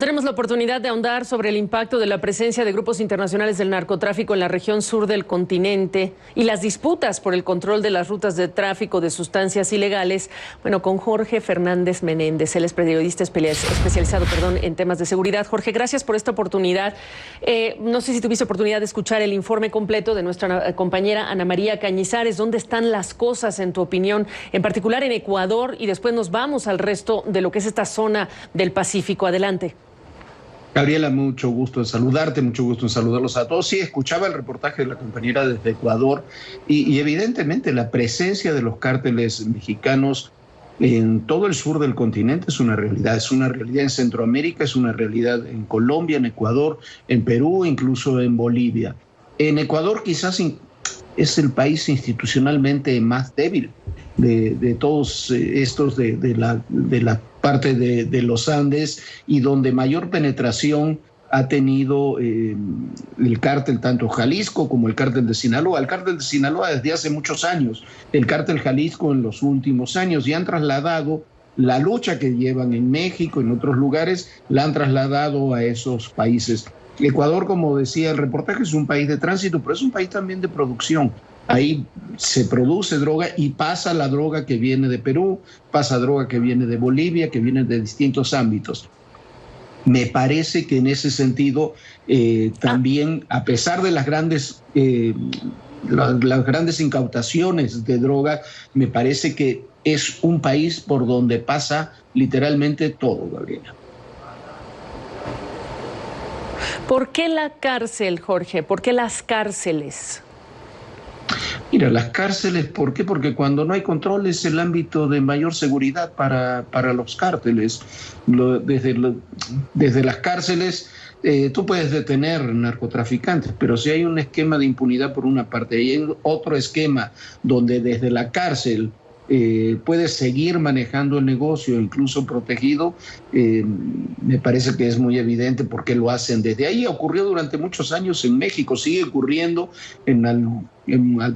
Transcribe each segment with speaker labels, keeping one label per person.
Speaker 1: tenemos la oportunidad de ahondar sobre el impacto de la presencia de grupos internacionales del narcotráfico en la región sur del continente y las disputas por el control de las rutas de tráfico de sustancias ilegales. Bueno, con Jorge Fernández Menéndez, él es periodista especializado en temas de seguridad. Jorge, gracias por esta oportunidad. No sé si tuviste oportunidad de escuchar el informe completo de nuestra compañera Ana María Cañizares. ¿Dónde están las cosas, en tu opinión, en particular en Ecuador? Y después nos vamos al resto de lo que es esta zona del Pacífico. Adelante.
Speaker 2: Gabriela, mucho gusto en saludarte, mucho gusto en saludarlos a todos. Sí, escuchaba el reportaje de la compañera desde Ecuador y evidentemente la presencia de los cárteles mexicanos en todo el sur del continente es una realidad en Centroamérica, es una realidad en Colombia, en Ecuador, en Perú, incluso en Bolivia. En Ecuador quizás es el país institucionalmente más débil de todos estos de la parte de los Andes y donde mayor penetración ha tenido el cártel, tanto Jalisco como el cártel de Sinaloa. El cártel de Sinaloa desde hace muchos años, el cártel Jalisco en los últimos años, y han trasladado la lucha que llevan en México, en otros lugares, la han trasladado a esos países. Ecuador, como decía el reportaje, es un país de tránsito, pero es un país también de producción. Ahí se produce droga y pasa la droga que viene de Perú, pasa droga que viene de Bolivia, que viene de distintos ámbitos. Me parece que en ese sentido también, a pesar de las grandes incautaciones de droga, me parece que es un país por donde pasa literalmente todo, Gabriela.
Speaker 1: ¿Por qué la cárcel, Jorge? ¿Por qué las cárceles?
Speaker 2: Mira, las cárceles, ¿por qué? Porque cuando no hay control es el ámbito de mayor seguridad para los cárteles. Desde las cárceles tú puedes detener narcotraficantes, pero si hay un esquema de impunidad por una parte y hay otro esquema donde desde la cárcel puedes seguir manejando el negocio, incluso protegido, me parece que es muy evidente por qué lo hacen. Desde ahí ocurrió durante muchos años en México, sigue ocurriendo en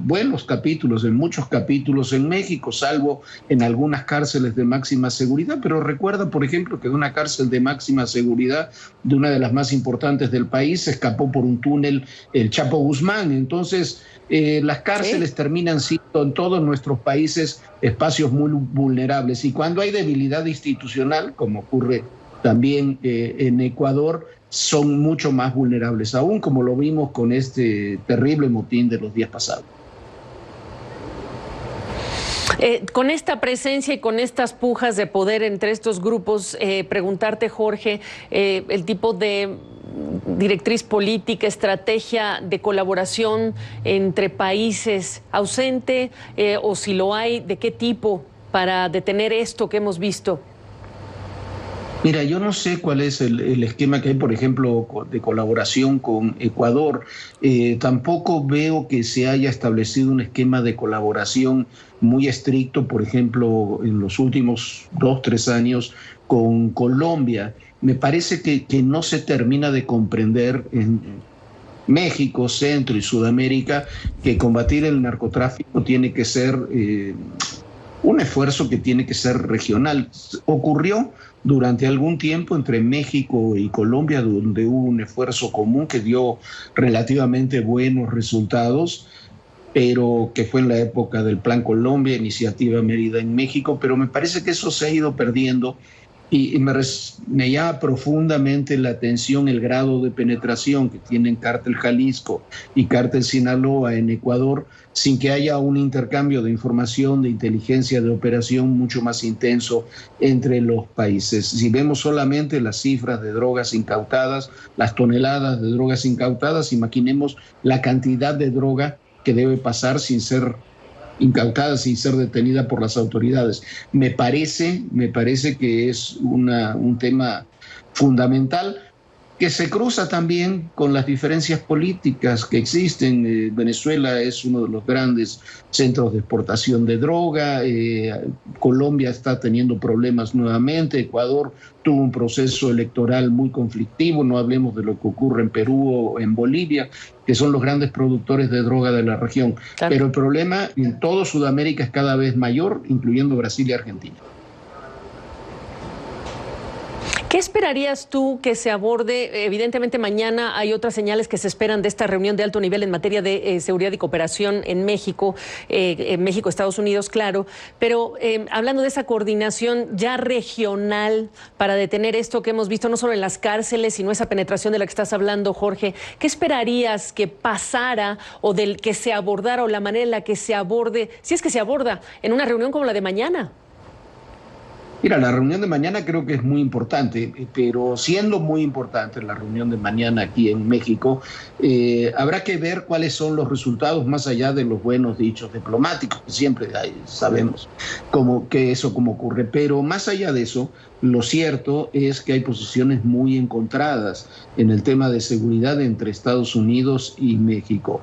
Speaker 2: buenos capítulos, en muchos capítulos en México, salvo en algunas cárceles de máxima seguridad. Pero recuerda, por ejemplo, que de una cárcel de máxima seguridad, de una de las más importantes del país, se escapó por un túnel el Chapo Guzmán. Entonces, las cárceles terminan siendo en todos nuestros países espacios muy vulnerables. Y cuando hay debilidad institucional, como ocurre también en Ecuador, son mucho más vulnerables aún, como lo vimos con este terrible motín de los días pasados.
Speaker 1: Con esta presencia y con estas pujas de poder entre estos grupos, preguntarte, Jorge, el tipo de directriz política, estrategia de colaboración entre países ausente, o si lo hay, ¿de qué tipo para detener esto que hemos visto?
Speaker 2: Mira, yo no sé cuál es el esquema que hay, por ejemplo, de colaboración con Ecuador. Tampoco veo que se haya establecido un esquema de colaboración muy estricto, por ejemplo, en los últimos 2-3 años con Colombia. Me parece que no se termina de comprender en México, Centro y Sudamérica que combatir el narcotráfico tiene que ser un esfuerzo que tiene que ser regional. Ocurrió durante algún tiempo entre México y Colombia, donde hubo un esfuerzo común que dio relativamente buenos resultados, pero que fue en la época del Plan Colombia, Iniciativa Mérida en México, pero me parece que eso se ha ido perdiendo y me llama profundamente la atención el grado de penetración que tienen Cártel Jalisco y Cártel Sinaloa en Ecuador, sin que haya un intercambio de información, de inteligencia, de operación mucho más intenso entre los países. Si vemos solamente las cifras de drogas incautadas, las toneladas de drogas incautadas, imaginemos la cantidad de droga que debe pasar sin ser incautada, sin ser detenida por las autoridades. Me parece que es un tema fundamental que se cruza también con las diferencias políticas que existen. Venezuela es uno de los grandes centros de exportación de droga, Colombia está teniendo problemas nuevamente, Ecuador tuvo un proceso electoral muy conflictivo, no hablemos de lo que ocurre en Perú o en Bolivia, que son los grandes productores de droga de la región. Claro. Pero el problema en todo Sudamérica es cada vez mayor, incluyendo Brasil y Argentina.
Speaker 1: ¿Qué esperarías tú que se aborde? Evidentemente mañana hay otras señales que se esperan de esta reunión de alto nivel en materia de seguridad y cooperación en México, Estados Unidos, claro, pero hablando de esa coordinación ya regional para detener esto que hemos visto no solo en las cárceles, sino esa penetración de la que estás hablando, Jorge, ¿qué esperarías que pasara o del que se abordara o la manera en la que se aborde, si es que se aborda en una reunión como la de mañana?
Speaker 2: Mira, la reunión de mañana creo que es muy importante, pero siendo muy importante la reunión de mañana aquí en México, habrá que ver cuáles son los resultados más allá de los buenos dichos diplomáticos, que siempre sabemos que eso cómo ocurre, pero más allá de eso, lo cierto es que hay posiciones muy encontradas en el tema de seguridad entre Estados Unidos y México.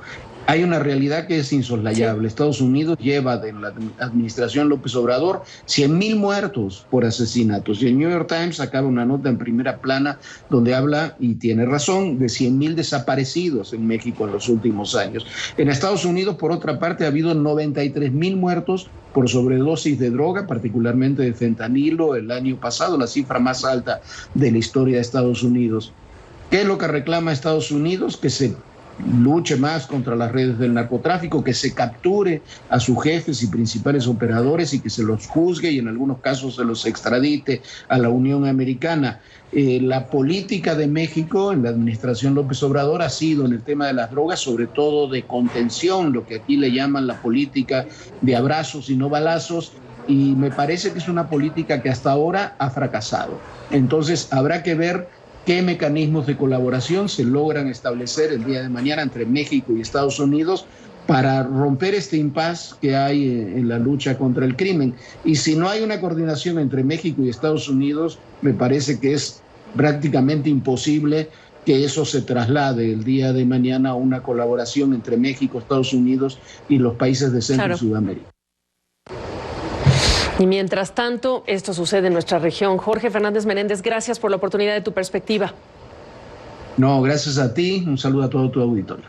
Speaker 2: Hay una realidad que es insoslayable. Sí. Estados Unidos lleva de la administración López Obrador 100,000 muertos por asesinatos. Y el New York Times sacaba una nota en primera plana donde habla, y tiene razón, de 100,000 desaparecidos en México en los últimos años. En Estados Unidos, por otra parte, ha habido 93,000 muertos por sobredosis de droga, particularmente de fentanilo, el año pasado, la cifra más alta de la historia de Estados Unidos. ¿Qué es lo que reclama Estados Unidos? Que se luche más contra las redes del narcotráfico, que se capture a sus jefes y principales operadores y que se los juzgue y en algunos casos se los extradite a la Unión Americana. La política de México en la administración López Obrador ha sido en el tema de las drogas, sobre todo de contención, lo que aquí le llaman la política de abrazos y no balazos, y me parece que es una política que hasta ahora ha fracasado. Entonces habrá que ver qué mecanismos de colaboración se logran establecer el día de mañana entre México y Estados Unidos para romper este impasse que hay en la lucha contra el crimen. Y si no hay una coordinación entre México y Estados Unidos, me parece que es prácticamente imposible que eso se traslade el día de mañana a una colaboración entre México, Estados Unidos y los países de Centro y Sudamérica.
Speaker 1: Y mientras tanto, esto sucede en nuestra región. Jorge Fernández Menéndez, gracias por la oportunidad de tu perspectiva.
Speaker 2: No, gracias a ti. Un saludo a todo tu auditorio.